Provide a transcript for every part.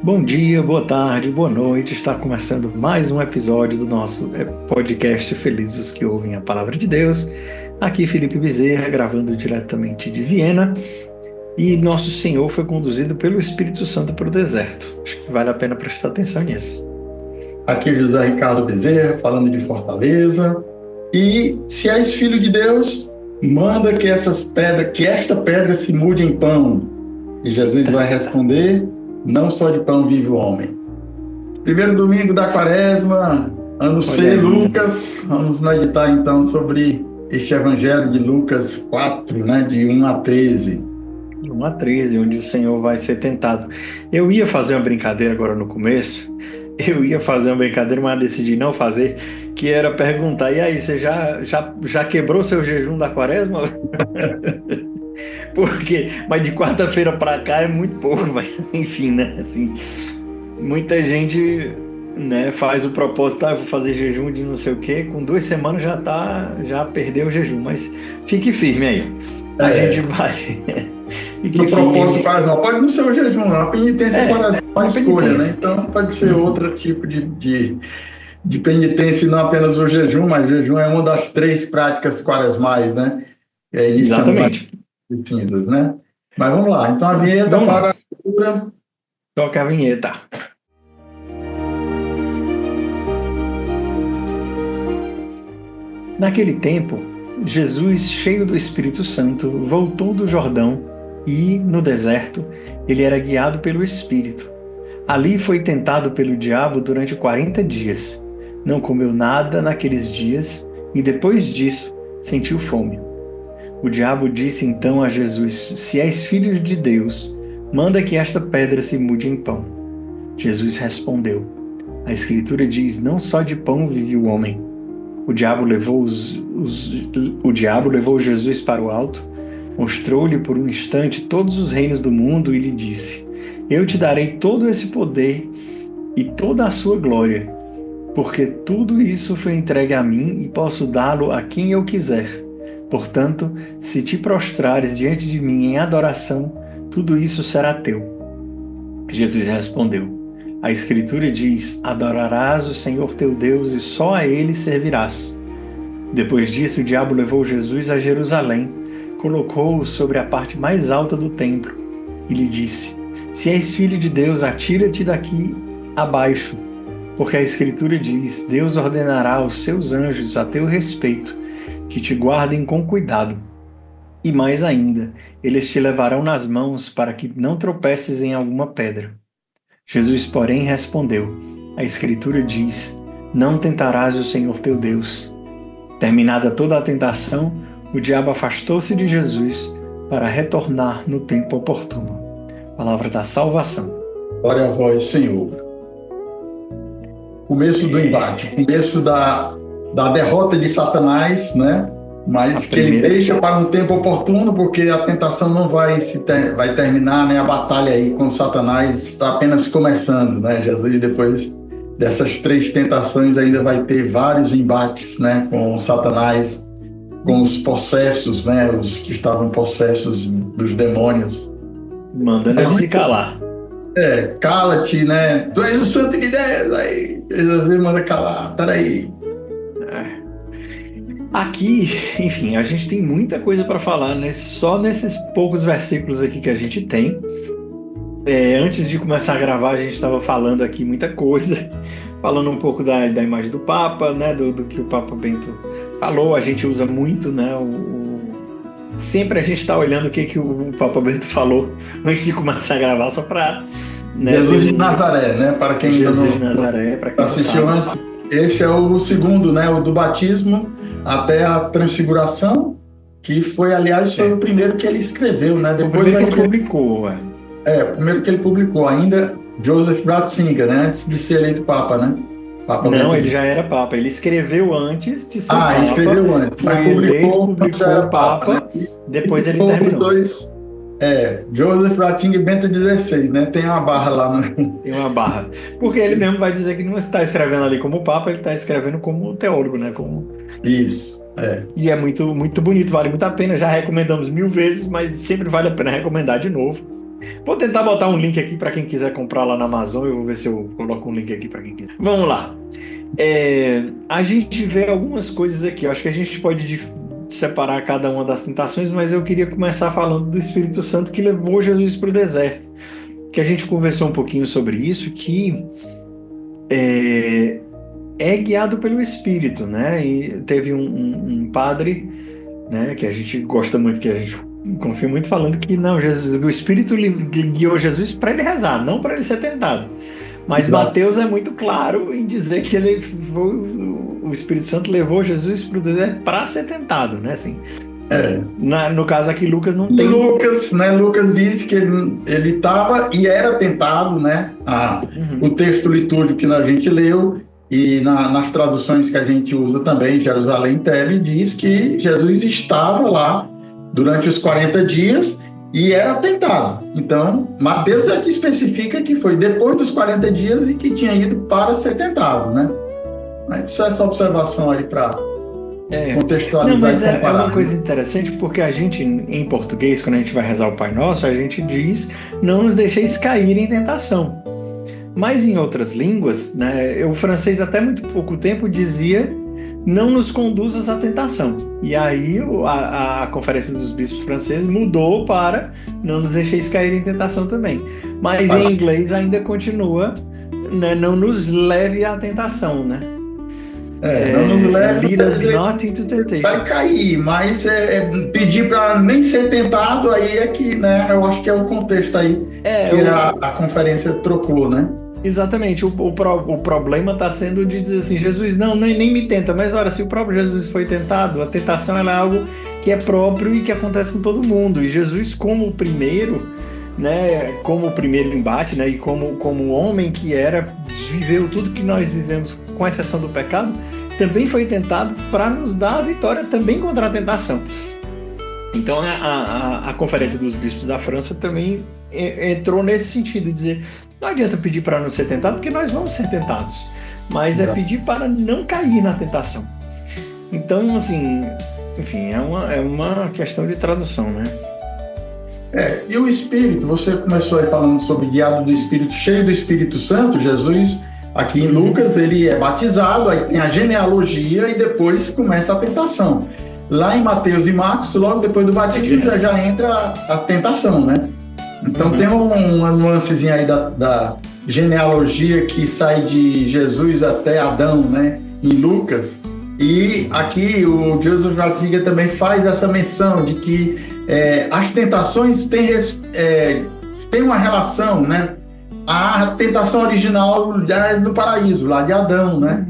Bom dia, boa tarde, boa noite. Está começando mais um episódio do nosso podcast Felizes os que ouvem a Palavra de Deus. Aqui Felipe Bezerra, gravando diretamente de Viena. E nosso Senhor foi conduzido pelo Espírito Santo para o deserto. Acho que vale a pena prestar atenção nisso. Aqui José Ricardo Bezerra, falando de Fortaleza. E se és filho de Deus, manda que esta pedra se mude em pão. E Jesus vai responder: não só de pão vive o homem. Primeiro domingo da quaresma, ano C, Lucas. Vamos meditar então sobre este evangelho de Lucas 4, de 1 a 13. 1 a 13, onde o Senhor vai ser tentado. Eu ia fazer uma brincadeira agora no começo, mas decidi não fazer, que era perguntar: e aí, você já quebrou seu jejum da quaresma? Mas de quarta-feira para cá é muito pouco, mas enfim, né? Assim, muita gente, né, faz o propósito, vou fazer jejum de não sei o quê, com 2 semanas já perdeu o jejum, mas fique firme aí. A gente vai. No propósito quaresmal, pode não ser o jejum, a penitência quaresmal é uma escolha, né? Então pode ser outro tipo de penitência, não apenas o jejum, mas o jejum é uma das 3 práticas quaresmais, né? Exatamente. Distintas, né? Mas vamos lá, então a vinheta para a leitura. Toca a vinheta. Naquele tempo, Jesus, cheio do Espírito Santo, voltou do Jordão e, no deserto, ele era guiado pelo Espírito. Ali foi tentado pelo diabo durante 40 dias. Não comeu nada naqueles dias e, depois disso, sentiu fome. O diabo disse então a Jesus: se és filho de Deus, manda que esta pedra se mude em pão. Jesus respondeu: a Escritura diz, não só de pão vive o homem. O diabo levou Jesus para o alto, mostrou-lhe por um instante todos os reinos do mundo e lhe disse: eu te darei todo esse poder e toda a sua glória, porque tudo isso foi entregue a mim e posso dá-lo a quem eu quiser. Portanto, se te prostrares diante de mim em adoração, tudo isso será teu. Jesus respondeu: a Escritura diz, adorarás o Senhor teu Deus e só a Ele servirás. Depois disso, o diabo levou Jesus a Jerusalém, colocou-o sobre a parte mais alta do templo e lhe disse: se és filho de Deus, atira-te daqui abaixo, porque a Escritura diz, Deus ordenará aos seus anjos a teu respeito, que te guardem com cuidado. E mais ainda, eles te levarão nas mãos para que não tropeces em alguma pedra. Jesus, porém, respondeu: a Escritura diz, não tentarás o Senhor teu Deus. Terminada toda a tentação, o diabo afastou-se de Jesus para retornar no tempo oportuno. Palavra da salvação. Glória a vós, Senhor. Começo do embate, começo da derrota de Satanás, né? Mas que ele deixa para um tempo oportuno, porque a tentação não vai terminar, né? A batalha aí com Satanás está apenas começando, né? Jesus, depois dessas 3 tentações, ainda vai ter vários embates, né? Com Satanás, com os possessos, né? Os que estavam possessos dos demônios. Mandando ele se calar. Cala-te, né? Tu és o santo de Deus, aí Jesus manda calar, peraí. Aqui, enfim, a gente tem muita coisa para falar, só nesses poucos versículos aqui que a gente tem. Antes de começar a gravar, a gente estava falando aqui muita coisa, falando um pouco da imagem do Papa, né, do que o Papa Bento falou. A gente usa muito, né, sempre a gente está olhando o que o Papa Bento falou antes de começar a gravar, só para... Jesus de Nazaré, né, para quem Jesus de Nazaré, para quem assistiu antes. Esse é o segundo, né, o do batismo até a transfiguração, que foi, aliás, foi o primeiro que ele escreveu, né? Depois que ele publicou, o primeiro que ele publicou, ainda Joseph Ratzinger, né? Antes de ser eleito Papa, né? Não, ele já era Papa. Ele escreveu antes de ser Papa. Ele escreveu antes. Mas publicou o Papa, né? Depois ele terminou. Joseph Ratzinger Bento XVI, né? Tem uma barra lá. Tem uma barra. Porque ele mesmo vai dizer que não está escrevendo ali como Papa, ele está escrevendo como teólogo, né? Isso, E é muito, muito bonito, vale muito a pena. Já recomendamos 1000 vezes, mas sempre vale a pena recomendar de novo. Vou tentar botar um link aqui para quem quiser comprar lá na Amazon. Eu vou ver se eu coloco um link aqui para quem quiser. Vamos lá. A gente vê algumas coisas aqui. Eu acho que a gente pode separar cada uma das tentações, mas eu queria começar falando do Espírito Santo que levou Jesus para o deserto. Que a gente conversou um pouquinho sobre isso, que é guiado pelo Espírito, né? E teve um padre, né, que a gente gosta muito, que a gente confia muito, falando que não, o Espírito guiou Jesus para ele rezar, não para ele ser tentado. Mas Mateus é muito claro em dizer que o Espírito Santo levou Jesus para o deserto para ser tentado, né? Assim, no caso aqui, Lucas não tem... Lucas diz que ele estava e era tentado, né? O texto litúrgico que a gente leu e nas traduções que a gente usa também, Jerusalém Tele, diz que Jesus estava lá durante os 40 dias e era tentado. Então, Mateus é que especifica que foi depois dos 40 dias e que tinha ido para ser tentado, né? Mas só essa observação aí para contextualizar. Não, mas é uma coisa interessante, porque a gente, em português, quando a gente vai rezar o Pai Nosso, a gente diz: não nos deixeis cair em tentação. Mas em outras línguas, né, o francês até muito pouco tempo dizia: não nos conduzas à tentação. E aí a Conferência dos Bispos franceses mudou para: não nos deixeis cair em tentação também. Mas em inglês ainda continua, né, não nos leve à tentação, né? Não nos leve, lead us not into temptation. Vai cair, mas pedir para nem ser tentado, aí é que, né, eu acho que é o contexto aí que a conferência trocou, né? Exatamente, o problema está sendo de dizer assim: Jesus, não, nem me tenta, mas olha, se o próprio Jesus foi tentado, a tentação ela é algo que é próprio e que acontece com todo mundo, e Jesus como o primeiro, né, como o primeiro embate, né, e como homem que era, viveu tudo que nós vivemos, com exceção do pecado, também foi tentado para nos dar a vitória também contra a tentação. Então a Conferência dos Bispos da França também entrou nesse sentido, de dizer: não adianta pedir para não ser tentado, porque nós vamos ser tentados, mas é pedir para não cair na tentação. Então, assim, enfim, é uma questão de tradução, né? E o Espírito, você começou aí falando sobre guiado do Espírito, cheio do Espírito Santo. Jesus, aqui em Lucas, ele é batizado, aí tem a genealogia e depois começa a tentação. Lá em Mateus e Marcos, logo depois do batismo, já entra a tentação, né? Então tem uma nuancezinha aí da genealogia que sai de Jesus até Adão, né? Em Lucas. E aqui o Joseph Ratzinger também faz essa menção de que as tentações têm uma relação, né? A tentação original no paraíso, lá de Adão, né?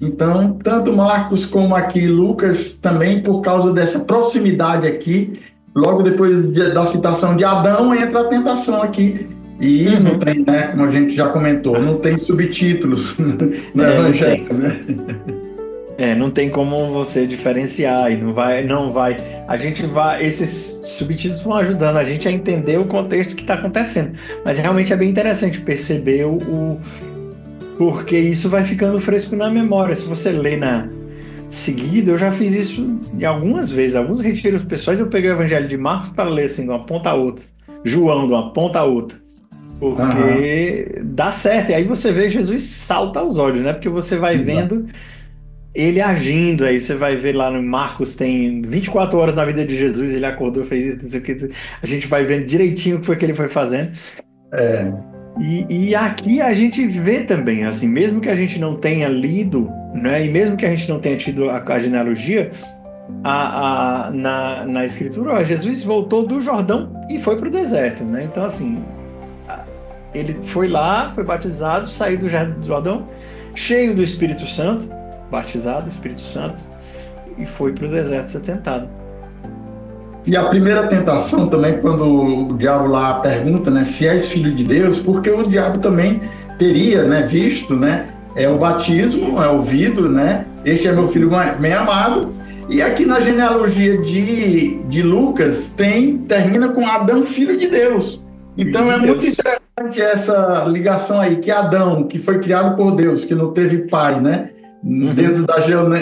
Então, tanto Marcos como aqui Lucas também, por causa dessa proximidade aqui, logo depois da citação de Adão, entra a tentação aqui. E não tem, né? Como a gente já comentou, não tem subtítulos no Evangelho, né? Não tem como você diferenciar, e não vai. A gente vai, esses subtítulos vão ajudando a gente a entender o contexto que está acontecendo. Mas realmente é bem interessante perceber porque isso vai ficando fresco na memória. Se você lê seguido, eu já fiz isso algumas vezes, alguns retiros pessoais, eu peguei o Evangelho de Marcos para ler assim, de uma ponta a outra, João de uma ponta a outra, porque dá certo. E aí você vê Jesus salta aos olhos, né? Porque você vai vendo ele agindo. Aí você vai ver lá no Marcos, tem 24 horas na vida de Jesus, ele acordou, fez isso, não sei o que, a gente vai vendo direitinho o que foi que ele foi fazendo. E aqui a gente vê também, assim, mesmo que a gente não tenha lido, né, e mesmo que a gente não tenha tido a genealogia, na escritura, Jesus voltou do Jordão e foi para o deserto, né? Então, assim, ele foi lá, foi batizado, saiu do Jordão, cheio do Espírito Santo, batizado, Espírito Santo, e foi para o deserto ser tentado. E a primeira tentação também, quando o diabo lá pergunta, né, se és filho de Deus, porque o diabo também teria, né, visto, né, o batismo, ouvido, né, este é meu filho bem amado. E aqui na genealogia de Lucas termina com Adão, filho de Deus. Então muito interessante essa ligação aí, que Adão, que foi criado por Deus, que não teve pai, né, dentro da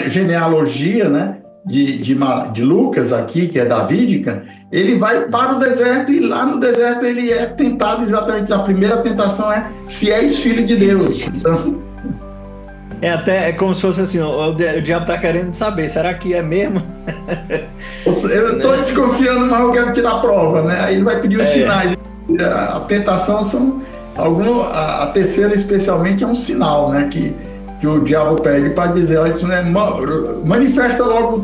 genealogia, né, de Lucas aqui, que é davídica, ele vai para o deserto e lá no deserto ele é tentado exatamente. A primeira tentação é se és filho de Deus. Então, É como se fosse assim, o diabo está querendo saber, será que é mesmo? eu estou desconfiando, mas eu quero tirar a prova, né? Aí ele vai pedir os sinais. A tentação são a terceira especialmente é um sinal, né? Que o diabo pede para dizer, olha, isso, né? Manifesta logo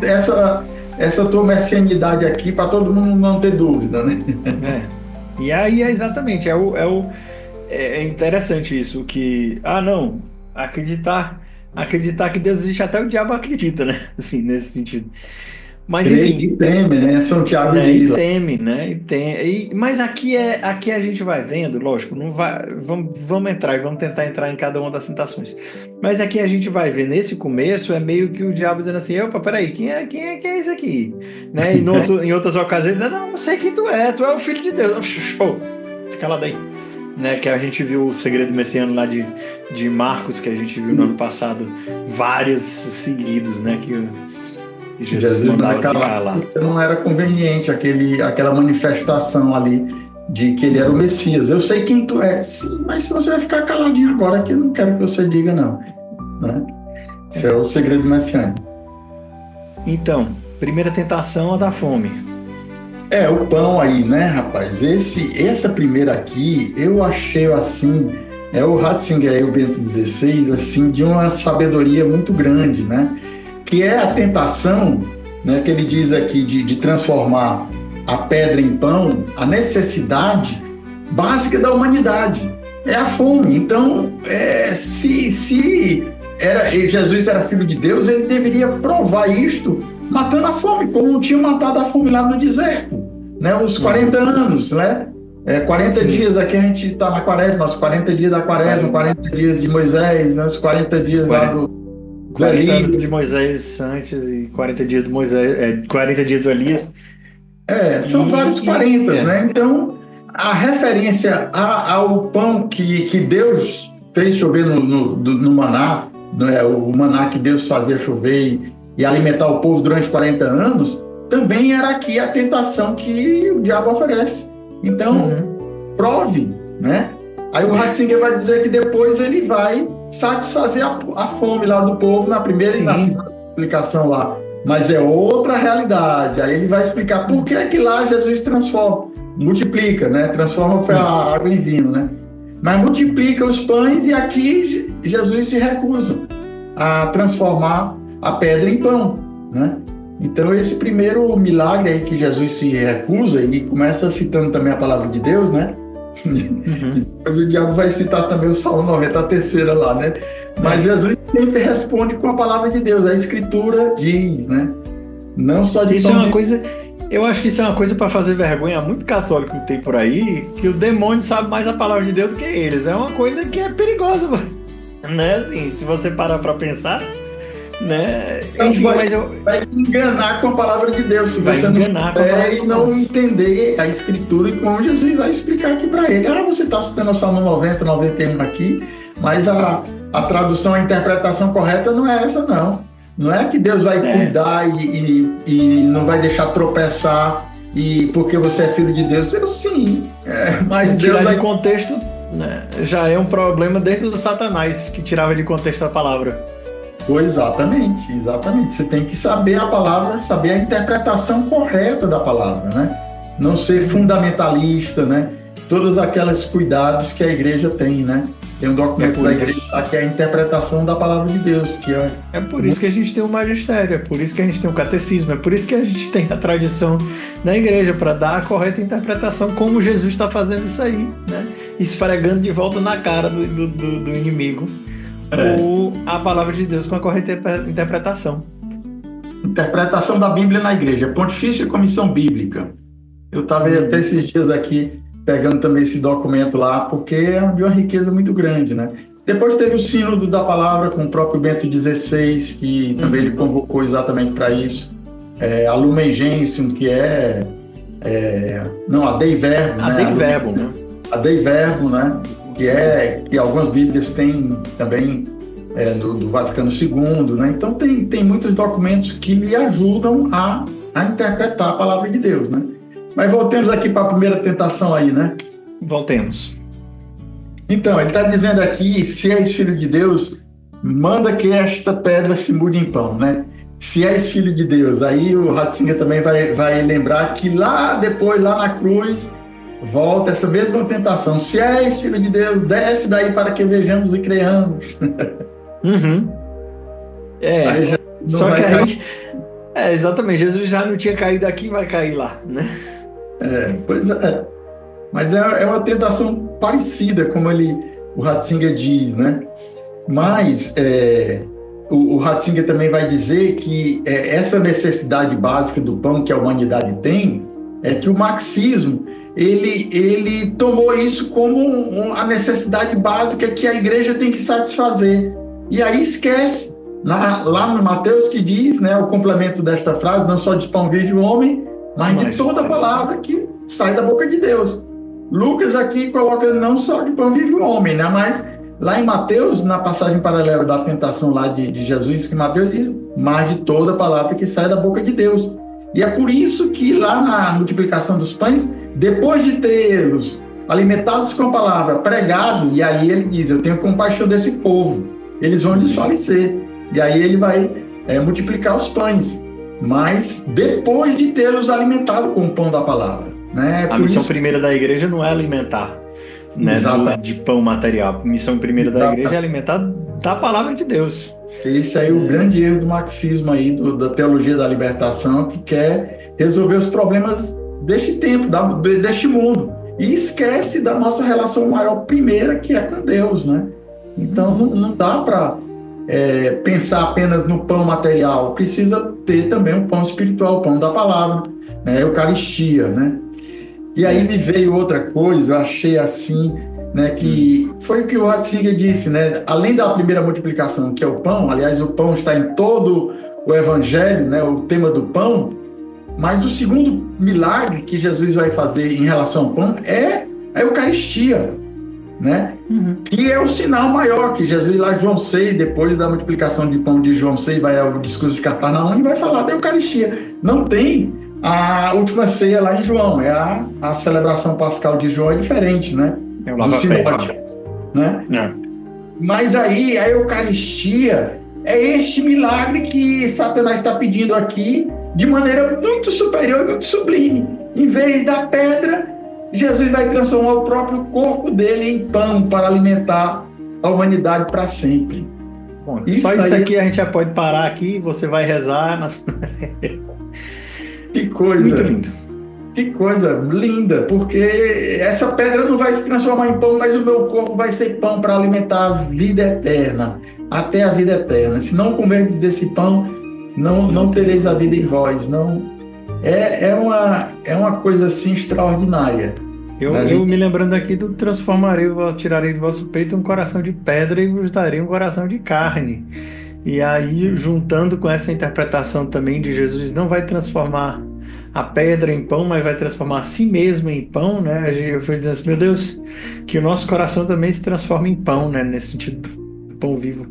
essa tua messianidade aqui para todo mundo não ter dúvida, né? E aí é exatamente, é interessante isso, que, não, acreditar que Deus existe, até o diabo acredita, né? Assim, nesse sentido. Mas enfim. E teme, né? São Tiago e teme, né? Mas aqui a gente vai vendo, lógico, não vai, vamos entrar e vamos tentar entrar em cada uma das tentações. Mas aqui a gente vai ver, nesse começo, é meio que o diabo dizendo assim, opa, peraí, quem é esse aqui? Né? E em outras ocasiões, não sei quem tu é o filho de Deus. Fica lá daí. Né, que a gente viu o segredo messiano lá de Marcos, que a gente viu no ano passado, vários seguidos, né, que Jesus mandava ficar lá. Não era conveniente aquela manifestação ali de que ele era o Messias. Eu sei quem tu é, sim, mas se você vai ficar caladinho agora, que eu não quero que você diga não. Né? Esse é o segredo messiânico. Então, primeira tentação, a da fome. O pão aí, né, rapaz? Essa primeira aqui, eu achei assim, o Ratzinger e o Bento XVI, assim, de uma sabedoria muito grande, né? Que é a tentação, né, que ele diz aqui de transformar a pedra em pão, a necessidade básica da humanidade, é a fome. Então, se Jesus era filho de Deus, ele deveria provar isto matando a fome, como tinha matado a fome lá no deserto, né? Os 40 anos, né? 40 Sim. dias aqui a gente está na quaresma, os 40 dias da quaresma, 40 dias de Moisés, né? Os 40 dias lá do 40 anos de Moisés antes e 40 dias do Moisés, 40 dias do Elias. São vários 40, né? Então, a referência ao pão que Deus fez chover no maná, né? O maná que Deus fazia chover e alimentar o povo durante 40 anos, também era aqui a tentação que o diabo oferece. Então, prove, né? Aí o Ratzinger vai dizer que depois ele vai satisfazer a fome lá do povo na primeira e na segunda explicação lá. Mas é outra realidade. Aí ele vai explicar por que lá Jesus transforma, multiplica, né? Transforma a água em vinho, né? Mas multiplica os pães e aqui Jesus se recusa a transformar a pedra em pão, né? Então esse primeiro milagre aí que Jesus se recusa, e começa citando também a palavra de Deus, né? E depois o diabo vai citar também o Salmo 90, a terceira lá, né? Mas Jesus sempre responde com a palavra de Deus, a Escritura diz, né? Não só de isso pão. É uma coisa, eu acho que isso é uma coisa para fazer vergonha a muito católico que tem por aí, que o demônio sabe mais a palavra de Deus do que eles. É uma coisa que é perigosa, né? Assim, se você parar para pensar, né? Enfim, vai enganar com a palavra de Deus, se você não souber e não entender a Escritura, e como Jesus vai explicar aqui para ele. Você está citando o Salmo 90, 91 aqui, mas a tradução, a interpretação correta não é essa, não. Não é que Deus vai cuidar e não vai deixar tropeçar, e porque você é filho de Deus. Sim, mas Deus tirar de contexto, né, já é um problema desde o Satanás, que tirava de contexto a palavra. Exatamente. Você tem que saber a palavra, saber a interpretação correta da palavra, né? Não ser fundamentalista, né? Todos aqueles cuidados que a igreja tem, né? Tem um documento da igreja que é a interpretação da palavra de Deus. É por isso que a gente tem o magistério, é por isso que a gente tem o catecismo, é por isso que a gente tem a tradição na igreja, para dar a correta interpretação, como Jesus está fazendo isso aí, né? Esfregando de volta na cara do inimigo. Ou a palavra de Deus com a correta interpretação. Interpretação da Bíblia na igreja, Pontifícia Comissão Bíblica. Eu estava até esses dias aqui pegando também esse documento lá, porque é de uma riqueza muito grande, né? Depois teve o Sínodo da Palavra com o próprio Bento XVI, que também ele convocou exatamente para isso. A Lumen Gentium, que a Dei Verbo, né? A Dei Verbo, né? Que algumas Bíblias têm também do Vaticano II, né? Então tem muitos documentos que lhe ajudam a interpretar a palavra de Deus, né? Mas voltemos aqui para a primeira tentação aí, né? Voltemos. Então, ele está dizendo aqui, se és filho de Deus, manda que esta pedra se mude em pão, né? Se és filho de Deus. Aí o Ratzinger também vai lembrar que lá depois, lá na cruz, volta essa mesma tentação. Se és filho de Deus, desce daí para que vejamos e creamos. Uhum. Só que aí... exatamente, Jesus já não tinha caído aqui, vai cair lá, né? Pois é. Mas é uma tentação parecida, como o Ratzinger diz, né? Mas o Ratzinger também vai dizer que essa necessidade básica do pão que a humanidade tem, é que o marxismo, ele tomou isso como a necessidade básica que a igreja tem que satisfazer. E aí esquece. Lá no Mateus que diz, né, o complemento desta frase, não só de pão vive o homem, mas de toda a palavra que sai da boca de Deus. Lucas aqui coloca não só de pão vive o homem, né, mas lá em Mateus, na passagem paralela da tentação lá de Jesus, que Mateus diz, mas de toda a palavra que sai da boca de Deus. E é por isso que lá na multiplicação dos pães, depois de tê-los alimentados com a palavra, pregado, e aí ele diz, eu tenho compaixão desse povo, eles vão desfalecer. E aí ele vai multiplicar os pães, mas depois de tê-los alimentado com o pão da palavra. Né? A missão primeira da igreja não é alimentar, né, de pão material. A missão primeira da igreja é alimentar da palavra de Deus. Esse aí é o grande erro do marxismo, aí, da teologia da libertação, que quer resolver os problemas deste tempo, deste mundo. E esquece da nossa relação maior primeira, que é com Deus. Né? Então não dá para... pensar apenas no pão material, precisa ter também um pão espiritual, o pão da palavra, né? Eucaristia, né? E aí me veio outra coisa, eu achei assim, né, que foi o que o Ratzinger disse, né? Além da primeira multiplicação, que é o pão, aliás, o pão está em todo o evangelho, né? O tema do pão, mas o segundo milagre que Jesus vai fazer em relação ao pão é a Eucaristia, né? Que é o sinal maior que Jesus lá João 6, depois da multiplicação de pão de João 6, vai ao discurso de Cafarnaum e vai falar da Eucaristia. Não tem a última ceia lá em João, a celebração pascal de João é diferente, né? Do sinótico, né? Mas aí a Eucaristia é este milagre que Satanás está pedindo aqui de maneira muito superior e muito sublime. Em vez da pedra, Jesus vai transformar o próprio corpo dele em pão para alimentar a humanidade para sempre. Bom, só isso aqui a gente já pode parar aqui, você vai rezar. Que coisa! Muito lindo. Que coisa linda, porque essa pedra não vai se transformar em pão, mas o meu corpo vai ser pão para alimentar a vida eterna, até a vida eterna. Se não comerdes desse pão, não tereis a vida em vós. Não. É uma coisa assim extraordinária. Eu me lembrando aqui do tirarei do vosso peito um coração de pedra e vos darei um coração de carne. E aí, juntando com essa interpretação também de Jesus, não vai transformar a pedra em pão, mas vai transformar a si mesmo em pão, né? Eu fui dizendo assim, meu Deus, que o nosso coração também se transforme em pão, né? Nesse sentido do pão vivo,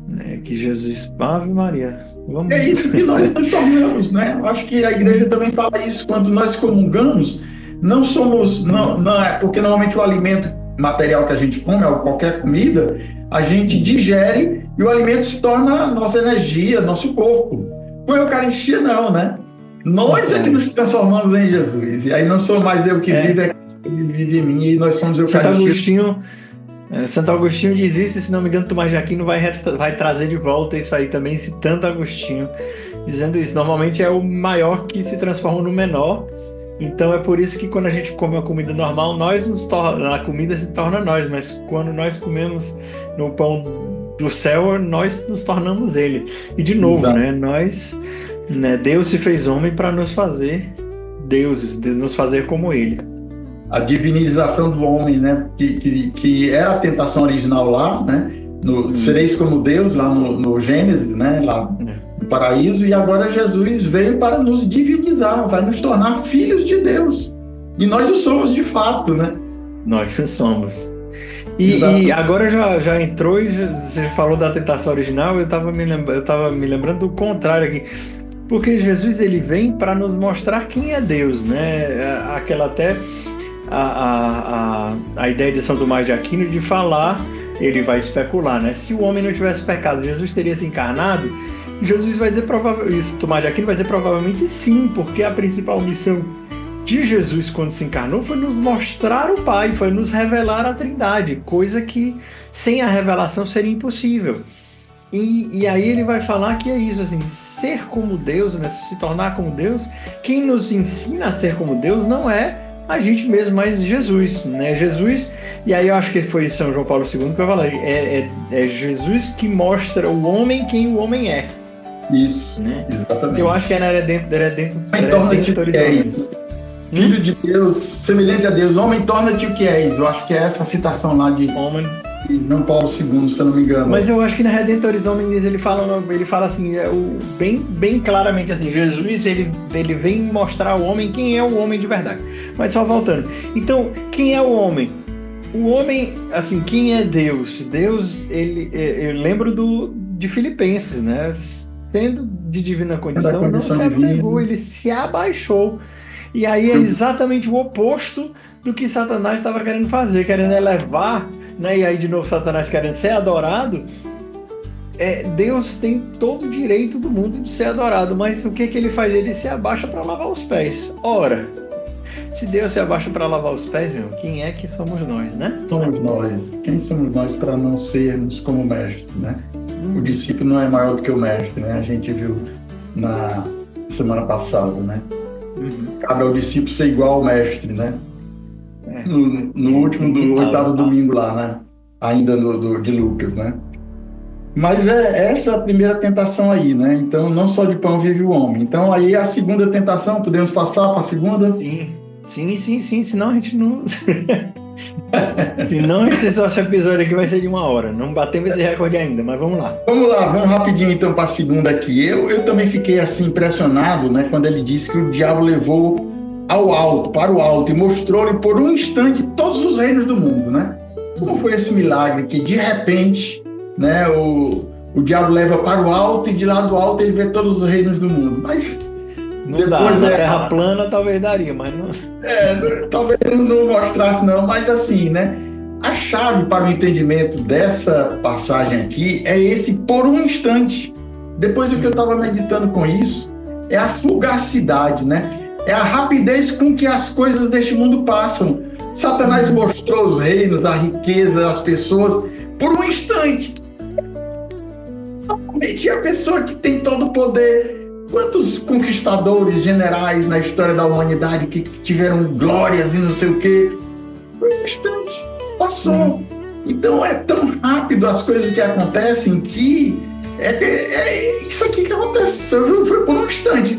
né? Que Jesus, Ave Maria. Vamos... É isso que nós transformamos, né? Eu acho que a igreja também fala isso, quando nós comungamos, não é porque normalmente o alimento material que a gente come, ou qualquer comida, a gente digere e o alimento se torna nossa energia, nosso corpo. Com a Eucaristia não, né? Nós é que nos transformamos em Jesus. E aí não sou mais eu que vivo, é Cristo que vive em mim, e nós somos Eucaristia. Santo Agostinho diz isso, e se não me engano, Tomás de Aquino vai trazer de volta isso aí também, citando Agostinho, dizendo isso. Normalmente é o maior que se transforma no menor. Então é por isso que quando a gente come uma comida normal, a comida se torna nós, mas quando nós comemos no pão do céu, nós nos tornamos ele. E de novo, Deus se fez homem para nos fazer deuses, nos fazer como ele. A divinização do homem, né? Que é a tentação original lá, né? Sereis como Deus, lá no Gênesis, né? Lá no paraíso, e agora Jesus veio para nos divinizar, vai nos tornar filhos de Deus. E nós o somos de fato, né? Nós o somos. E agora já entrou, e você falou da tentação original, eu estava me lembrando do contrário aqui. Porque Jesus ele vem para nos mostrar quem é Deus, né? Aquela até a ideia de São Tomás de Aquino de falar, ele vai especular, né? Se o homem não tivesse pecado, Jesus teria se encarnado? Jesus vai dizer provavelmente, Tomás de Aquino vai dizer provavelmente sim, porque a principal missão de Jesus quando se encarnou foi nos mostrar o Pai, foi nos revelar a Trindade, coisa que sem a revelação seria impossível. E aí ele vai falar que é isso, assim, ser como Deus, né, se tornar como Deus, quem nos ensina a ser como Deus não é a gente mesmo, mas Jesus, né? Jesus, e aí eu acho que foi São João Paulo II que eu falei, é Jesus que mostra o homem quem o homem é. Isso, né? Exatamente. Eu acho que é redentorizando. Filho de Deus, semelhante a Deus, homem, torna-te o que és. Eu acho que é essa citação lá de João Paulo II, se eu não me engano. Mas eu acho que na Redentores Homens ele fala assim, bem claramente assim, Jesus ele vem mostrar ao homem quem é o homem de verdade. Mas só voltando. Então, quem é o homem? O homem, assim, quem é Deus? Deus, eu lembro de Filipenses, né? Sendo de divina condição, não se apegou, ele se abaixou. E aí é exatamente o oposto do que Satanás estava querendo fazer, querendo elevar, né? E aí de novo Satanás querendo ser adorado. Deus tem todo o direito do mundo de ser adorado, mas o que ele faz? Ele se abaixa para lavar os pés. Ora, se Deus se abaixa para lavar os pés, quem é que somos nós, né? Somos nós. Quem somos nós para não sermos como o mestre, né? O discípulo não é maior do que o mestre, né? A gente viu na semana passada, né? Cabe ao discípulo ser igual ao mestre, né? No último do oitavo domingo lá, né? Ainda de Lucas, né? Mas essa a primeira tentação aí, né? Então, não só de pão vive o homem. Então, aí a segunda tentação, podemos passar para a segunda? Sim. Senão a gente não... Senão esse episódio aqui vai ser de 1 hora. Não batemos esse recorde ainda, mas vamos lá. Vamos rapidinho então para a segunda aqui. Eu também fiquei assim impressionado, né, quando ele disse que o diabo levou para o alto e mostrou-lhe por um instante todos os reinos do mundo, né? Como foi esse milagre que de repente, né, o diabo leva para o alto e de lá do alto ele vê todos os reinos do mundo? Mas não depois dá, na terra plana talvez daria, mas não... talvez não mostrasse não, mas assim, né? A chave para o entendimento dessa passagem aqui é esse por um instante. Depois do que eu estava meditando com isso, é a fugacidade, né? É a rapidez com que as coisas deste mundo passam. Satanás mostrou os reinos, a riqueza, as pessoas, por um instante. Normalmente é a pessoa que tem todo o poder. Quantos conquistadores, generais na história da humanidade que tiveram glórias e não sei o quê? Por um instante, passou. Então é tão rápido as coisas que acontecem que é isso aqui que acontece. Foi por um instante.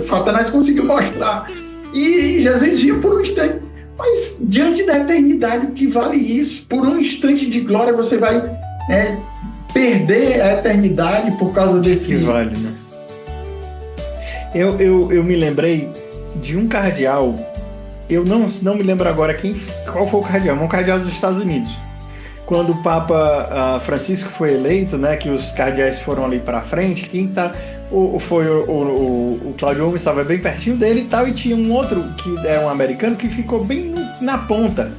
Satanás conseguiu mostrar. E Jesus viu por um instante. Mas diante da eternidade, o que vale isso? Por um instante de glória você vai perder a eternidade por causa desse... Que vale, né? Eu me lembrei de um cardeal, eu não me lembro agora qual foi o cardeal, mas um cardeal dos Estados Unidos. Quando o Papa Francisco foi eleito, né, que os cardeais foram ali para frente, foi o Claudio Gomes estava bem pertinho dele e tal, e tinha um outro que é um americano que ficou bem na ponta.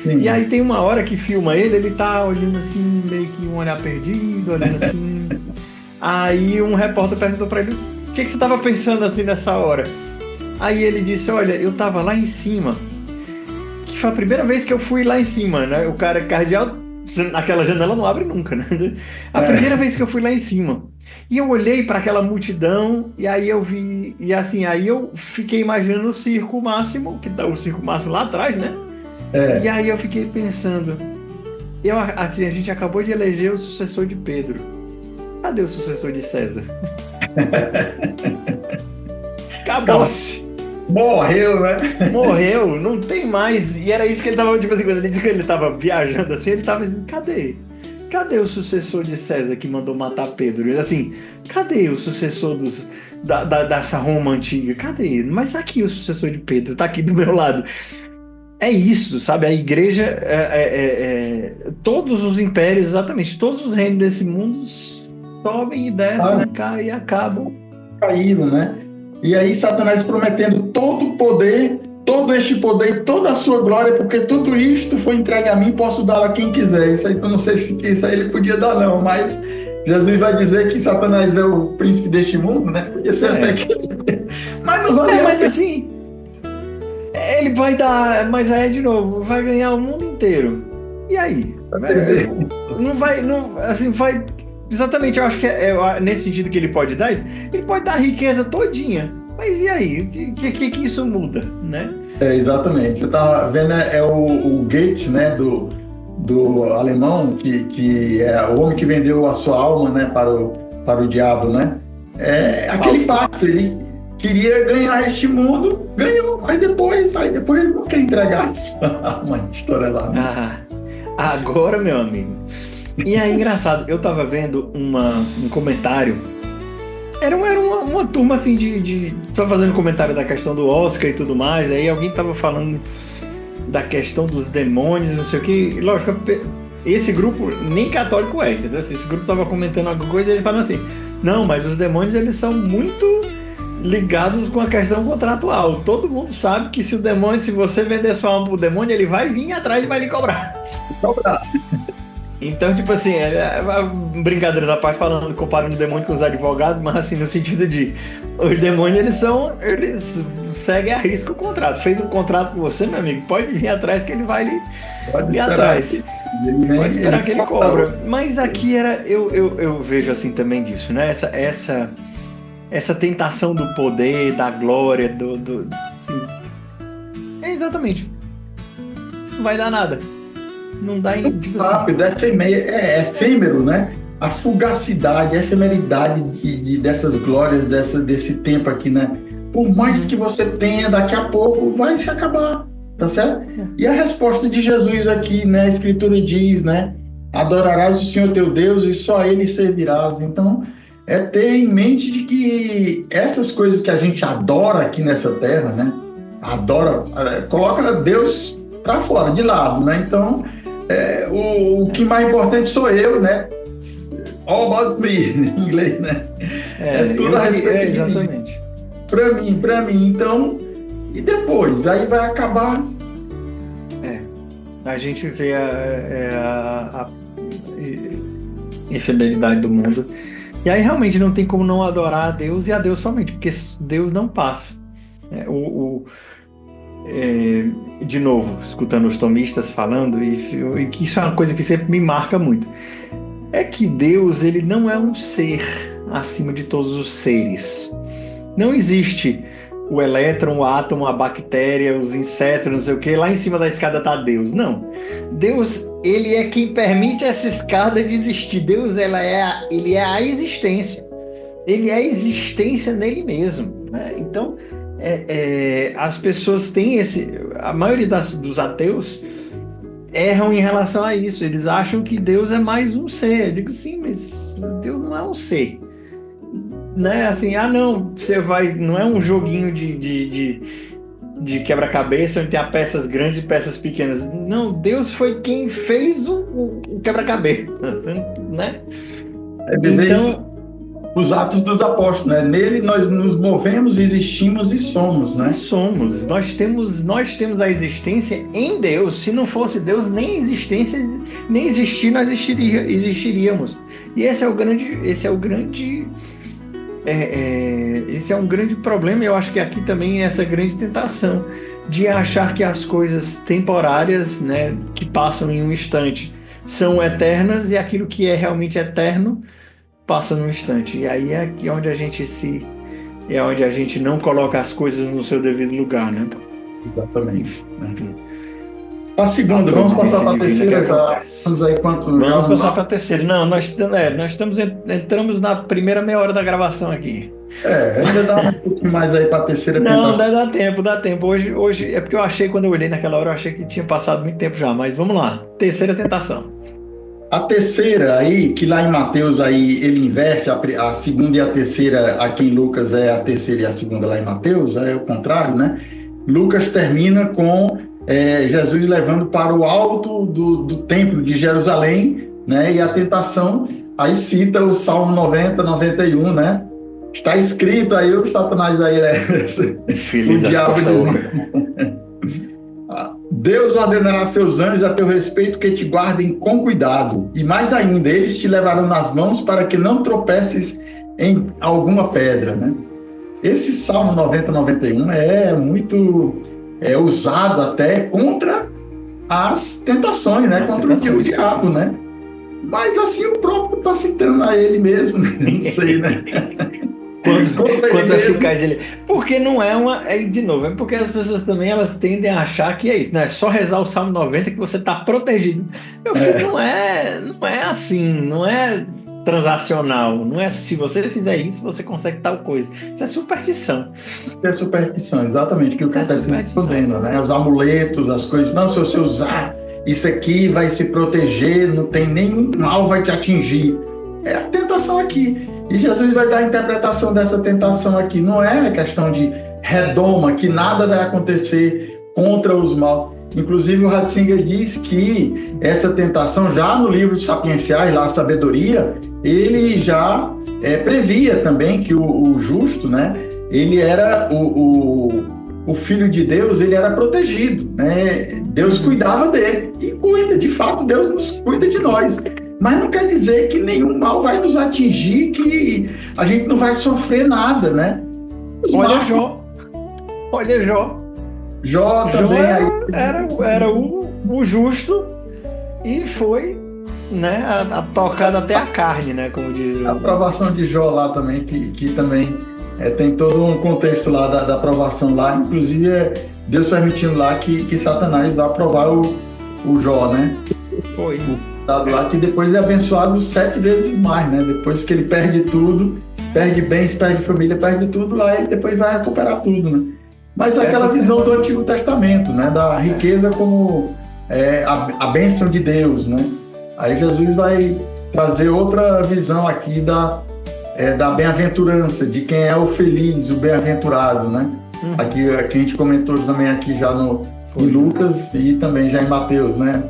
Sim. E aí tem uma hora que filma ele tá olhando assim, meio que um olhar perdido, olhando assim. Aí um repórter perguntou para ele: o que você estava pensando assim nessa hora? Aí ele disse: olha, eu estava lá em cima, que foi a primeira vez que eu fui lá em cima, né? O cara cardeal, aquela janela não abre nunca, né? A primeira vez que eu fui lá em cima. E eu olhei para aquela multidão, e aí eu vi, e assim, aí eu fiquei imaginando o circo máximo, que tá o circo máximo lá atrás, né? E aí eu fiquei pensando, a gente acabou de eleger o sucessor de Pedro. Cadê o sucessor de César? Acabou-se. Morreu, né? Morreu, não tem mais. E era isso que ele tava, tipo assim, quando ele disse que ele tava viajando assim, ele tava dizendo, cadê o sucessor de César que mandou matar Pedro? Ele assim, cadê o sucessor dessa Roma antiga? Cadê? Mas tá aqui o sucessor de Pedro, tá aqui do meu lado. É isso, sabe? A igreja, todos os impérios, exatamente, todos os reinos desse mundo sobem e descem, caem e acabam. caíram, né? E aí Satanás prometendo todo o poder, todo este poder e toda a sua glória, porque tudo isto foi entregue a mim, posso dar a quem quiser. Isso aí eu não sei se isso aí ele podia dar não, mas Jesus vai dizer que Satanás é o príncipe deste mundo, né? Podia ser até que... Mas não vai. Mas assim, ele vai dar, mas aí de novo, vai ganhar o mundo inteiro. E aí? Não vai, não, assim, vai... Exatamente, eu acho que é nesse sentido que ele pode dar isso. Ele pode dar a riqueza todinha. Mas e aí? O que isso muda, né? Exatamente. Eu tava vendo, o Goethe, né, do alemão, que é o homem que vendeu a sua alma, né, para o diabo, né? É aquele fato, ele queria ganhar este mundo, ganhou, aí depois ele não quer entregar uma história lá. Né? Agora, meu amigo. E aí, engraçado, eu tava vendo um comentário, era uma turma assim tava fazendo comentário da questão do Oscar e tudo mais, aí alguém tava falando da questão dos demônios, não sei o que, lógico, esse grupo nem católico é, entendeu? Esse grupo tava comentando alguma coisa e ele falando assim, não, mas os demônios eles são muito ligados com a questão contratual, todo mundo sabe que se você vender sua alma pro demônio, ele vai vir atrás e vai lhe cobrar. Então, tipo assim, brincadeira da parte falando, comparando o demônio com os advogados, mas assim, no sentido de os demônios, eles seguem a risco o contrato. Fez um contrato com você, meu amigo, pode vir atrás que ele vai lhe atrás. Pode esperar que ele cobra. Mas aqui eu vejo assim também disso, né? Essa tentação do poder, da glória, assim, exatamente. Não vai dar nada. Não dá tipo rápido, é efêmero, né? A fugacidade, a efemeridade dessas glórias, desse tempo aqui, né? Por mais que você tenha, daqui a pouco vai se acabar, tá certo? E a resposta de Jesus aqui, né? A Escritura diz, né? Adorarás o Senhor teu Deus e só a Ele servirás. Então, é ter em mente de que essas coisas que a gente adora aqui nessa terra, né? Coloca Deus para fora, de lado, né? Então, o que mais importante sou eu, né? All about me, em inglês, né? Tudo a respeito de mim. Pra mim. Então, e depois? Aí vai acabar. A gente vê a infidelidade do mundo. E aí realmente não tem como não adorar a Deus e a Deus somente, porque Deus não passa. De novo, escutando os tomistas falando, e que isso é uma coisa que sempre me marca muito, é que Deus, ele não é um ser acima de todos os seres. Não existe o elétron, o átomo, a bactéria, os insetos, não sei o que, lá em cima da escada está Deus. Não. Deus, ele é quem permite essa escada de existir. Deus, ele é a existência. Ele é a existência nele mesmo, né? Então, as pessoas têm a maioria dos ateus erram em relação a isso. Eles acham que Deus é mais um ser. Eu digo, sim, mas Deus não é um ser, né? Assim, não, não é um joguinho de quebra-cabeça onde tem peças grandes e peças pequenas. Não, Deus foi quem fez o quebra-cabeça, né? Então, os Atos dos Apóstolos, né? Nele nós nos movemos, existimos e somos, né? Somos. Nós temos a existência em Deus. Se não fosse Deus, nem existência, nem existir, nós existiríamos. E esse é um grande problema. Eu acho que aqui também é essa grande tentação de achar que as coisas temporárias, né, que passam em um instante, são eternas, e aquilo que é realmente eterno passa num instante. E aí é aqui onde a gente não coloca as coisas no seu devido lugar, né? Exatamente. A segunda, vamos passar para a terceira já. Vamos aí quanto? Vamos passar para a terceira. Não, nós entramos na primeira meia hora da gravação aqui. Ainda dá um pouquinho mais aí para a terceira tentação. Não, dá tempo. Hoje é porque eu achei, quando eu olhei naquela hora, eu achei que tinha passado muito tempo já, mas vamos lá. Terceira tentação. A terceira aí, que lá em Mateus aí ele inverte, a segunda e a terceira, aqui em Lucas é a terceira e a segunda lá em Mateus, é o contrário, né? Lucas termina com Jesus levando para o alto do templo de Jerusalém, né? E a tentação, aí cita o Salmo 90, 91, né? Está escrito aí, o Satanás aí, né? O diabo dizendo. Deus ordenará seus anjos a teu respeito que te guardem com cuidado. E mais ainda, eles te levarão nas mãos para que não tropeces em alguma pedra, né? Esse Salmo 90, 91 é muito usado até contra as tentações, né? Contra o diabo, né? Mas assim o próprio está citando a ele mesmo, né? Não sei, né? Quanto eficaz ele. Porque não é uma. De novo, é porque as pessoas também elas tendem a achar que é isso, né? É só rezar o Salmo 90 que você está protegido. Meu filho, não é assim, não é transacional, não é se você fizer isso, você consegue tal coisa. Isso é superstição. É superstição, exatamente, que o catecismo está dizendo, né? Os amuletos, as coisas. Não, se você usar isso aqui, vai se proteger, não tem nenhum mal vai te atingir. É a tentação aqui. E Jesus vai dar a interpretação dessa tentação aqui. Não é a questão de redoma, que nada vai acontecer contra os maus. Inclusive, o Ratzinger diz que essa tentação, já no livro dos Sapienciais, lá a Sabedoria, ele já previa também que o justo, né, ele era o filho de Deus, ele era protegido, né? Deus cuidava dele e cuida, de fato, Deus nos cuida de nós. Mas não quer dizer que nenhum mal vai nos atingir, que a gente não vai sofrer nada, né? Olha Jó. Jó também era o justo e foi, né, a tocada até a carne, né, como diz. A aprovação de Jó lá também, que também tem todo um contexto lá da aprovação lá, inclusive Deus permitindo lá que Satanás vá aprovar o Jó, né? Foi. Lá, que depois é abençoado 7 vezes mais, né? Depois que ele perde tudo, perde bens, perde família, perde tudo, lá ele depois vai recuperar tudo, né? Mas aquela visão do Antigo Testamento, né? Da riqueza como a bênção de Deus, né? Aí Jesus vai trazer outra visão aqui da bem-aventurança, de quem é o feliz, o bem-aventurado, né? Aqui a gente comentou também aqui já em Lucas e também já em Mateus, né?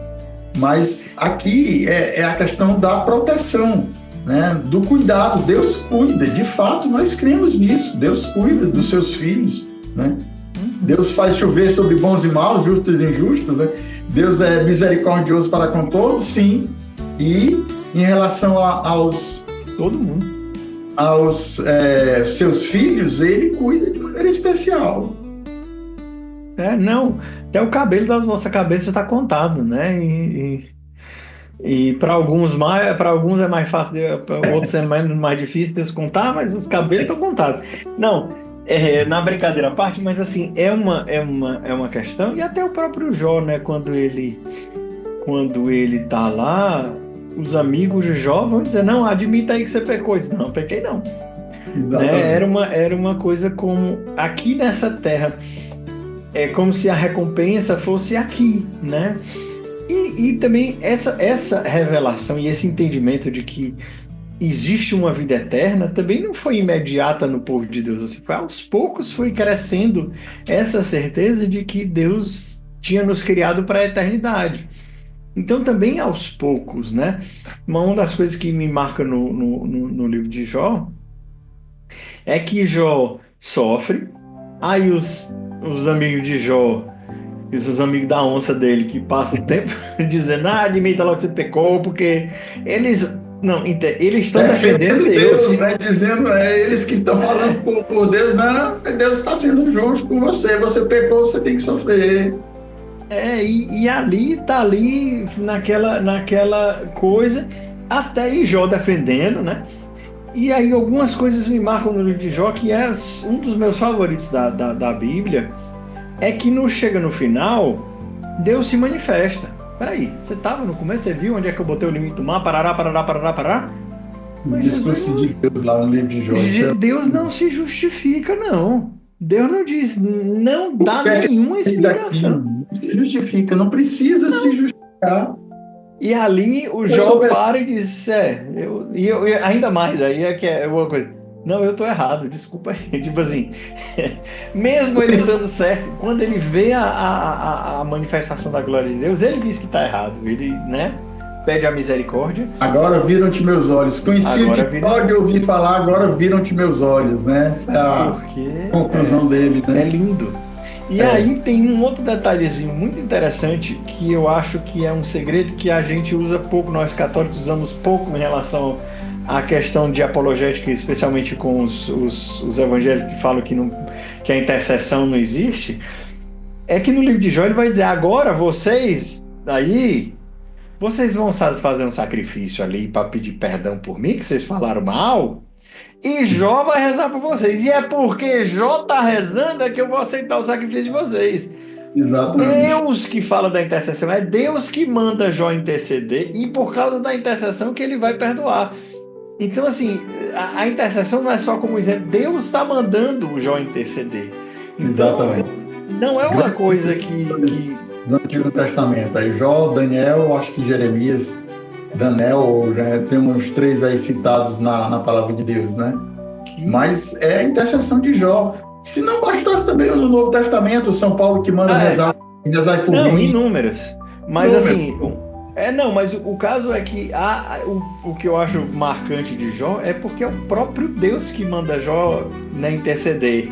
Mas aqui é a questão da proteção, né? Do cuidado. Deus cuida, de fato, nós cremos nisso. Deus cuida dos seus filhos, né? Deus faz chover sobre bons e maus, justos e injustos, né? Deus é misericordioso para com todos, sim. E em relação aos seus filhos, ele cuida de maneira especial. Até o cabelo da nossa cabeça está contado, né? E para alguns é mais fácil, para outros é mais difícil de contar, mas os cabelos estão contados. Não, na brincadeira à parte, mas assim, é uma questão, e até o próprio Jó, né? Quando ele tá lá, os amigos de Jó vão dizer, não, admita aí que você pecou. Ele diz, não, pequei não. Né? Era uma coisa como, aqui nessa terra, é como se a recompensa fosse aqui, né? E também essa revelação e esse entendimento de que existe uma vida eterna também não foi imediata no povo de Deus. Assim, aos poucos foi crescendo essa certeza de que Deus tinha nos criado para a eternidade. Então também aos poucos, né? Uma das coisas que me marca no livro de Jó é que Jó sofre, aí os amigos de Jó, os amigos da onça dele, que passam o tempo dizendo, admita logo que você pecou, porque eles estão defendendo Deus, né? Dizendo, eles que estão falando por Deus, não, Deus está sendo justo com você pecou, você tem que sofrer. E ali tá ali naquela coisa, até aí Jó defendendo, né? E aí algumas coisas me marcam no livro de Jó, que é um dos meus favoritos da Bíblia, é que chega no final, Deus se manifesta. Peraí, você estava no começo, você viu onde é que eu botei o limite do mar? Parará. O discurso de Deus lá no livro de Jó. Deus não se justifica, não. Deus não diz, não dá nenhuma explicação. Não se justifica, não precisa se justificar. E ali o Jó para e diz, eu ainda mais, aí é que é uma coisa. Não, eu tô errado, desculpa aí. Tipo assim, mesmo ele estando certo, quando ele vê a manifestação da glória de Deus, ele diz que tá errado. Ele, né? pede a misericórdia. Agora viram-te meus olhos. Conheci que pode ouvir falar, agora viram-te meus olhos, né? Essa é a conclusão dele, né? É lindo. E aí tem um outro detalhezinho muito interessante que eu acho que é um segredo que a gente usa pouco, nós católicos usamos pouco em relação à questão de apologética, especialmente com os evangélicos que falam que a intercessão não existe. É que no livro de Jó ele vai dizer: agora vocês vão fazer um sacrifício ali para pedir perdão por mim, que vocês falaram mal, e Jó vai rezar por vocês. E é porque Jó está rezando é que eu vou aceitar o sacrifício de vocês. Exatamente. Deus que fala da intercessão, é Deus que manda Jó interceder, e por causa da intercessão que ele vai perdoar. Então, assim, a intercessão não é só como dizer, Deus está mandando o Jó interceder. Então, exatamente. Não é uma coisa que... No Antigo Testamento, aí Jó, Daniel, acho que Jeremias, Daniel, já tem uns 3 aí citados na palavra de Deus, né? Mas é a intercessão de Jó. Se não bastasse também no Novo Testamento, São Paulo que manda rezar por mim. Não, inúmeras. Mas assim, mas o caso é que o que eu acho marcante de Jó é porque é o próprio Deus que manda Jó, né, interceder.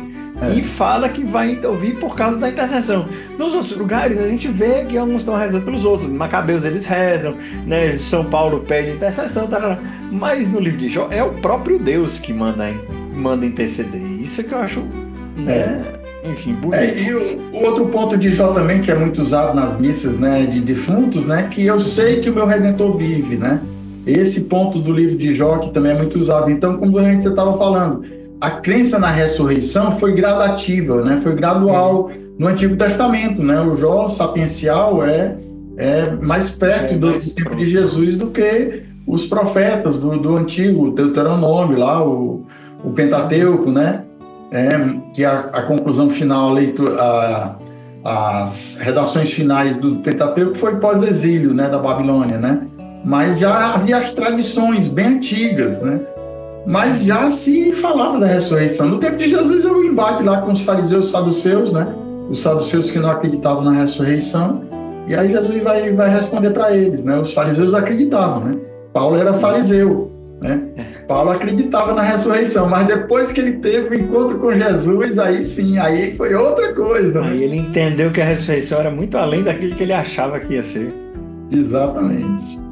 E fala que vai ouvir por causa da intercessão. Nos outros lugares, a gente vê que alguns estão rezando pelos outros. Macabeus, eles rezam, né? São Paulo pede intercessão, mas no livro de Jó é o próprio Deus que manda interceder. Isso é que eu acho, né? Enfim, bonito. E o outro ponto de Jó também, que é muito usado nas missas, né, de defuntos, né, que eu sei que o meu Redentor vive, né? Esse ponto do livro de Jó que também é muito usado. Então, como você estava falando, a crença na ressurreição foi gradativa, né? Foi gradual no Antigo Testamento, né? O Jó sapiencial é mais perto do tempo de Jesus do que os profetas do Antigo, Deuteronômio lá, o Pentateuco, né? Que a conclusão final, as redações finais do Pentateuco foi pós-exílio, né? Da Babilônia, né? Mas já havia as tradições bem antigas, né? Mas já se falava da ressurreição. No tempo de Jesus, houve um embate lá com os fariseus saduceus, né? Os saduceus que não acreditavam na ressurreição. E aí Jesus vai responder para eles, né? Os fariseus acreditavam, né? Paulo era fariseu, né? Paulo acreditava na ressurreição, mas depois que ele teve o encontro com Jesus, aí sim, aí foi outra coisa. Aí ele entendeu que a ressurreição era muito além daquilo que ele achava que ia ser. Exatamente.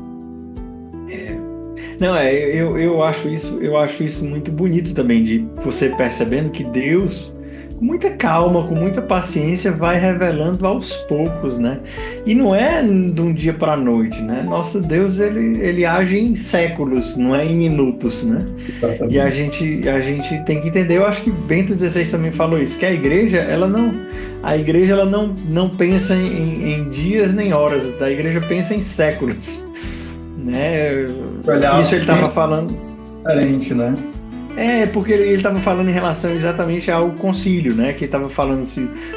Não, eu acho isso muito bonito também, de você percebendo que Deus, com muita calma, com muita paciência, vai revelando aos poucos, né? E não é de um dia para a noite, né? Nosso Deus, ele age em séculos, não é em minutos, né? E a gente tem que entender, eu acho que Bento XVI também falou isso, que a igreja, ela não pensa em dias nem horas, a igreja pensa em séculos. Né? Isso ele estava falando. Diferente, né? Porque ele estava falando em relação exatamente ao concílio, né? Que ele estava falando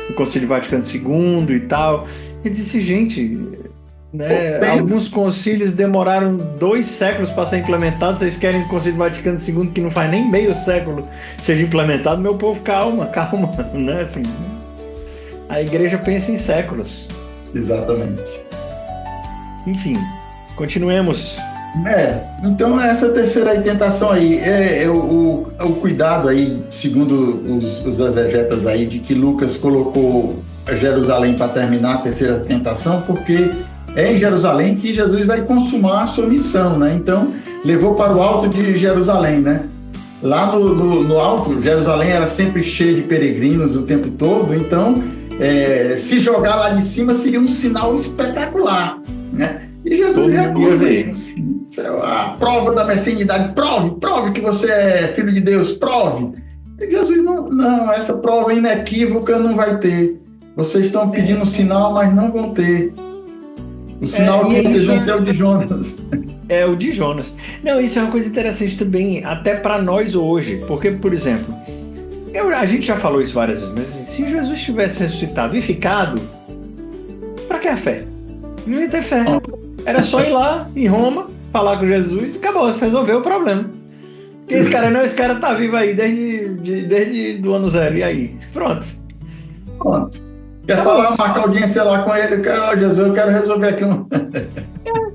do Concílio Vaticano II e tal. Ele disse, gente, né? Alguns concílios demoraram 2 séculos para ser implementados. Vocês querem o Concílio Vaticano II, que não faz nem meio século, seja implementado? Meu povo, calma, né? Assim, a igreja pensa em séculos. Exatamente. Enfim. Continuemos. Então essa terceira tentação aí o cuidado aí, segundo os exegetas aí, de que Lucas colocou Jerusalém para terminar a terceira tentação, porque é em Jerusalém que Jesus vai consumar a sua missão, né? Então levou para o alto de Jerusalém, né? Lá no alto, Jerusalém era sempre cheio de peregrinos o tempo todo, então se jogar lá de cima seria um sinal espetacular, né? E Jesus recusa isso. A prova da messianidade, prove que você é filho de Deus, prove. E Jesus, não, essa prova inequívoca não vai ter. Vocês estão pedindo um sinal, mas não vão ter. O sinal que vocês vão ter é o de Jonas. É o de Jonas. Não, isso é uma coisa interessante também, até para nós hoje. Porque, por exemplo, a gente já falou isso várias vezes, mas se Jesus tivesse ressuscitado e ficado, para que a fé? Não ia ter fé. Era só ir lá, em Roma, falar com Jesus e acabou, você resolveu o problema. Porque esse cara tá vivo aí desde do ano 0, e aí? Pronto. Quer falar, marcar audiência lá com ele? Jesus, eu quero resolver aqui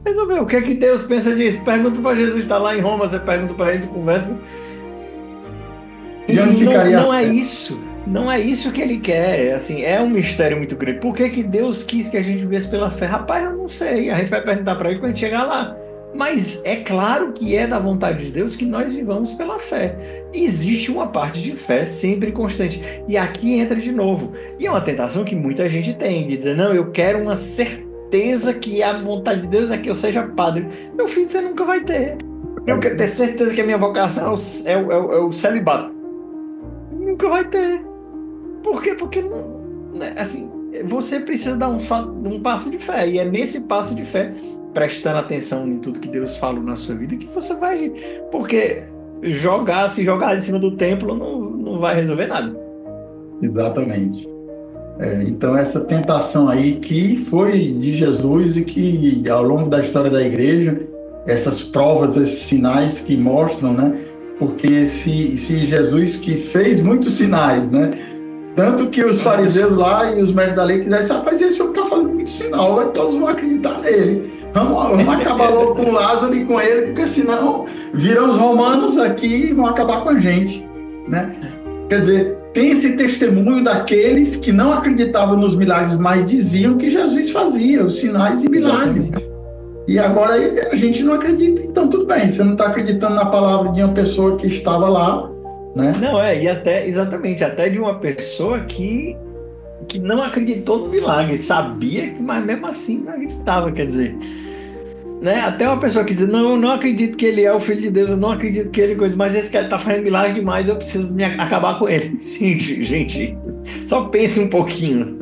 Resolveu. O que é que Deus pensa disso? Pergunta para Jesus, está lá em Roma, você pergunta para ele, conversa. E onde Enfim, ficaria não é isso. Não é isso que ele quer. Assim, é um mistério muito grande. Por que Deus quis que a gente vivesse pela fé? Rapaz, eu não sei. A gente vai perguntar para ele quando a gente chegar lá. Mas é claro que é da vontade de Deus que nós vivamos pela fé. Existe uma parte de fé sempre constante. E aqui entra de novo. E é uma tentação que muita gente tem, de dizer, não, eu quero uma certeza que a vontade de Deus é que eu seja padre. Meu filho, você nunca vai ter. Eu quero ter certeza que a minha vocação é o celibato. Nunca vai ter. Por quê? Porque assim, você precisa dar um passo de fé. E é nesse passo de fé, prestando atenção em tudo que Deus falou na sua vida, que você vai agir. Porque se jogar em cima do templo não vai resolver nada. Exatamente. Então essa tentação aí que foi de Jesus e que ao longo da história da igreja, essas provas, esses sinais que mostram, né? Porque se Jesus que fez muitos sinais, né? Tanto que os fariseus lá e os mestres da lei quiseram, rapaz, esse homem está fazendo muito sinal, todos vão acreditar nele. Vamos acabar logo com Lázaro e com ele, porque senão viram os romanos aqui e vão acabar com a gente, né? Quer dizer, tem esse testemunho daqueles que não acreditavam nos milagres, mas diziam que Jesus fazia os sinais e milagres. Exatamente. E agora a gente não acredita, então tudo bem, você não está acreditando na palavra de uma pessoa que estava lá, né? Não, e até, exatamente, até de uma pessoa que não acreditou no milagre, sabia, mas mesmo assim não acreditava, quer dizer, né? Até uma pessoa que diz, não, eu não acredito que ele é o Filho de Deus, eu não acredito que ele coisa, mas esse cara tá fazendo milagre demais, eu preciso acabar com ele. Gente, só pense um pouquinho.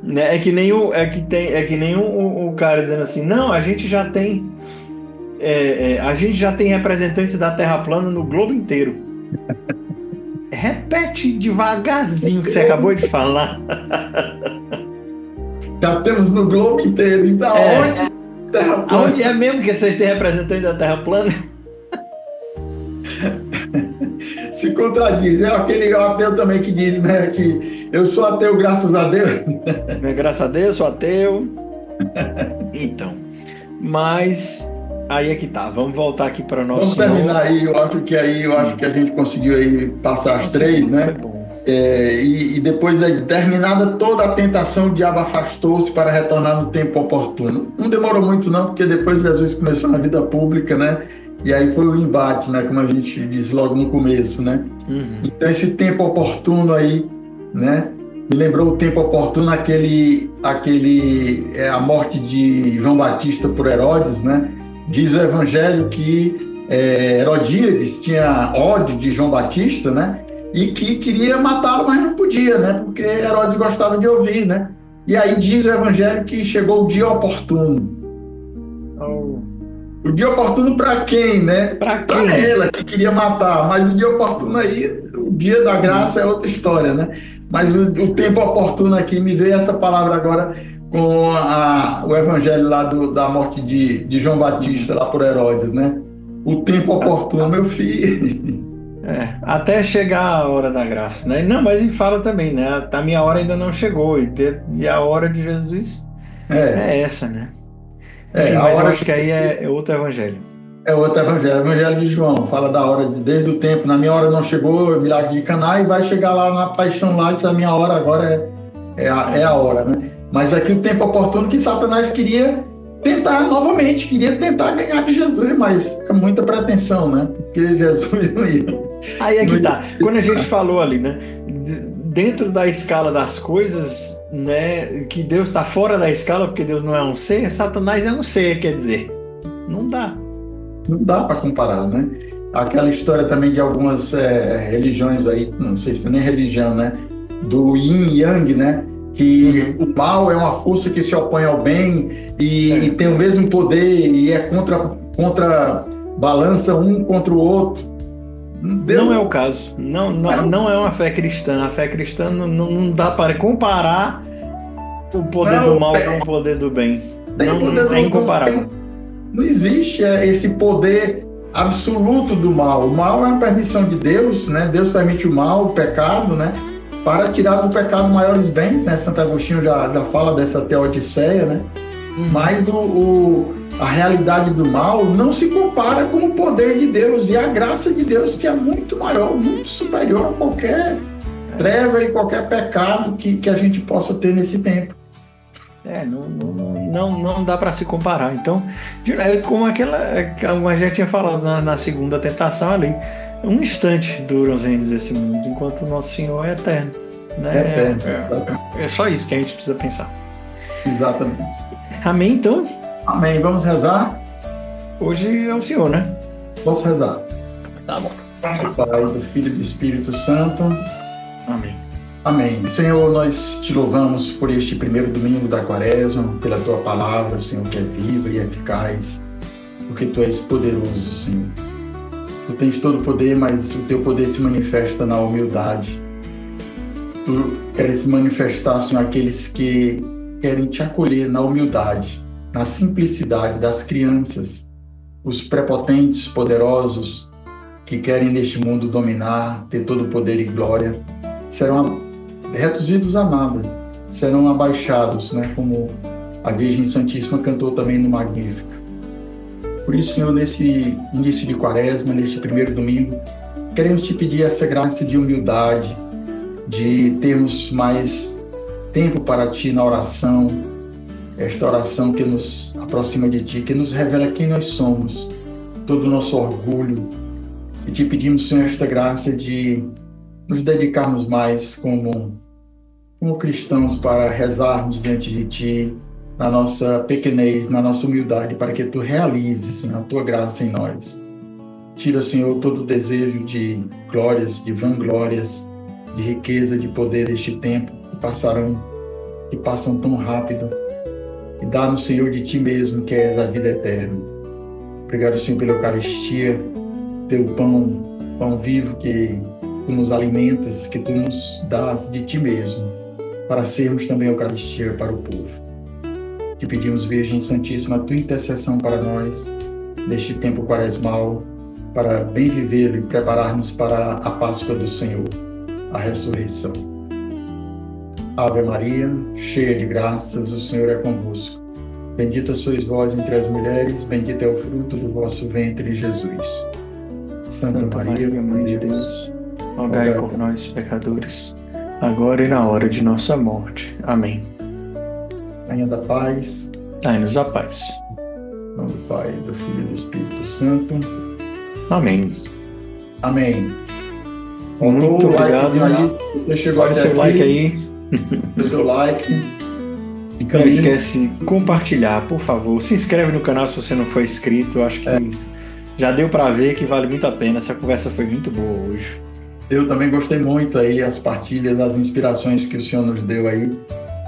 Né? É que nem o cara dizendo assim, não, a gente já tem representantes da Terra plana no globo inteiro. Repete devagarzinho o que você acabou de falar. Já temos no globo inteiro, então onde Terra plana? Aonde é mesmo que vocês têm representantes da Terra plana? Se contradiz. É aquele ateu também que diz, né, que eu sou ateu graças a Deus. Graças a Deus, sou ateu. Então, mas aí é que tá. Vamos voltar aqui para o nosso... Vamos terminar aí. Eu acho que a gente conseguiu aí passar as três, né? Foi bom. E depois, terminada toda a tentação, o diabo afastou-se para retornar no tempo oportuno. Não demorou muito não, porque depois Jesus começou na vida pública, né? E aí foi o embate, né? Como a gente disse logo no começo, né? Uhum. Então esse tempo oportuno aí, né? Me lembrou o tempo oportuno, a morte de João Batista por Herodes, né? Diz o Evangelho que Herodíades tinha ódio de João Batista, né? E que queria matá-lo, mas não podia, né? Porque Herodes gostava de ouvir, né? E aí diz o Evangelho que chegou o dia oportuno. O dia oportuno para quem, né? Para ela que queria matar, mas o dia oportuno aí, o dia da graça é outra história, né? Mas o tempo oportuno aqui, me veio essa palavra agora com o Evangelho lá da morte de João Batista, lá por Herodes, né? O tempo oportuno, meu filho. Até chegar a hora da graça, né? Não, mas ele fala também, né? A minha hora ainda não chegou, e a hora de Jesus é essa, né? Enfim, mas eu acho que aí é outro evangelho. É outro evangelho, o evangelho de João, fala da hora, desde o tempo, na minha hora não chegou, milagre de Caná, e vai chegar lá na paixão lá, diz a minha hora agora é a hora, né? Mas aqui o tempo oportuno que Satanás queria tentar novamente, queria tentar ganhar de Jesus, mas com muita pretensão, né? Porque Jesus não ia. Aí é que tá, quando a gente falou ali, né? Dentro da escala das coisas, né, que Deus está fora da escala, porque Deus não é um ser, Satanás é um ser, quer dizer, não dá para comparar, né? Aquela história também de algumas religiões aí, não sei se é nem religião, né, do yin e yang, né, que o mal é uma força que se opõe ao bem e tem o mesmo poder e é contra balança um contra o outro. Não é o caso. Não é uma fé cristã. A fé cristã não dá para comparar o poder do mal com o poder do bem. Não é incomparável. Não existe esse poder absoluto do mal. O mal é uma permissão de Deus, né? Deus permite o mal, o pecado, né? Para tirar do pecado maiores bens, né? Santo Agostinho já fala dessa teodiceia, né? Mas a realidade do mal não se compara com o poder de Deus e a graça de Deus, que é muito maior, muito superior a qualquer treva e qualquer pecado que a gente possa ter nesse tempo. Não dá para se comparar. Então, como como a gente tinha falado na segunda tentação ali, um instante duram os reinos desse mundo, enquanto o nosso Senhor é eterno. Né? É eterno. É só isso que a gente precisa pensar. Exatamente. Amém, então? Amém. Vamos rezar? Hoje é o Senhor, né? Vamos rezar. Tá bom. Do Pai, do Filho e do Espírito Santo. Amém. Amém. Senhor, nós te louvamos por este primeiro domingo da Quaresma, pela tua palavra, Senhor, que é viva e eficaz, porque tu és poderoso, Senhor. Tu tens todo o poder, mas o teu poder se manifesta na humildade. Tu queres se manifestar, Senhor, aqueles que querem te acolher na humildade, na simplicidade das crianças, os prepotentes, poderosos, que querem neste mundo dominar, ter todo o poder e glória, serão reduzidos a nada, serão abaixados, né, como a Virgem Santíssima cantou também no Magnífico. Por isso, Senhor, nesse início de Quaresma, neste primeiro domingo, queremos te pedir essa graça de humildade, de termos mais tempo para ti na oração, esta oração que nos aproxima de ti, que nos revela quem nós somos, todo o nosso orgulho, e te pedimos, Senhor, esta graça de nos dedicarmos mais como cristãos para rezarmos diante de ti, na nossa pequenez, na nossa humildade, para que tu realizes, Senhor, a tua graça em nós. Tira, Senhor, todo o desejo de glórias, de vanglórias, de riqueza, de poder deste tempo que passam tão rápido, e dá-nos, Senhor, de ti mesmo, que és a vida eterna. Obrigado, Senhor, pela Eucaristia, teu pão vivo que tu nos alimentas, que tu nos dás de ti mesmo, para sermos também Eucaristia para o povo. Te pedimos, Virgem Santíssima, a tua intercessão para nós, neste tempo quaresmal, para bem vivê-lo e preparar-nos para a Páscoa do Senhor, a ressurreição. Ave Maria, cheia de graças, o Senhor é convosco. Bendita sois vós entre as mulheres, bendito é o fruto do vosso ventre, Jesus. Santa Maria, Mãe de Deus, rogai por nós, pecadores, agora e na hora de nossa morte. Amém. Rainha da Paz, dai-nos a paz. Em nome do Pai, do Filho e do Espírito Santo. Amém. Amém. Muito obrigado. Você chegou até aqui. Olha o seu like aí. O seu like. Não esquece de compartilhar, por favor. Se inscreve no canal se você não for inscrito. Eu acho que já deu para ver que vale muito a pena. Essa conversa foi muito boa hoje. Eu também gostei muito aí, as partilhas, as inspirações que o senhor nos deu aí.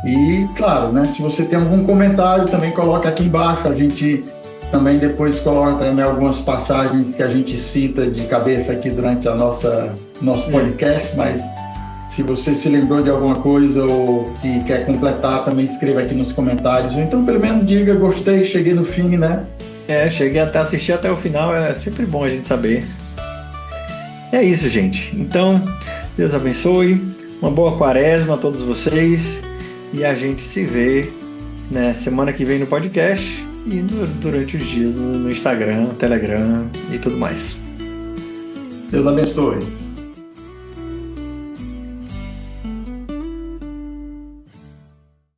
E, claro, né, se você tem algum comentário, também coloca aqui embaixo. A gente também depois coloca também algumas passagens que a gente cita de cabeça aqui durante a nosso podcast, mas se você se lembrou de alguma coisa ou que quer completar, também escreva aqui nos comentários. Ou então, pelo menos, diga, gostei, cheguei no fim, né? Cheguei até assistir até o final, é sempre bom a gente saber. É isso, gente. Então, Deus abençoe, uma boa Quaresma a todos vocês e a gente se vê, né, semana que vem no podcast e durante os dias no Instagram, Telegram e tudo mais. Deus abençoe.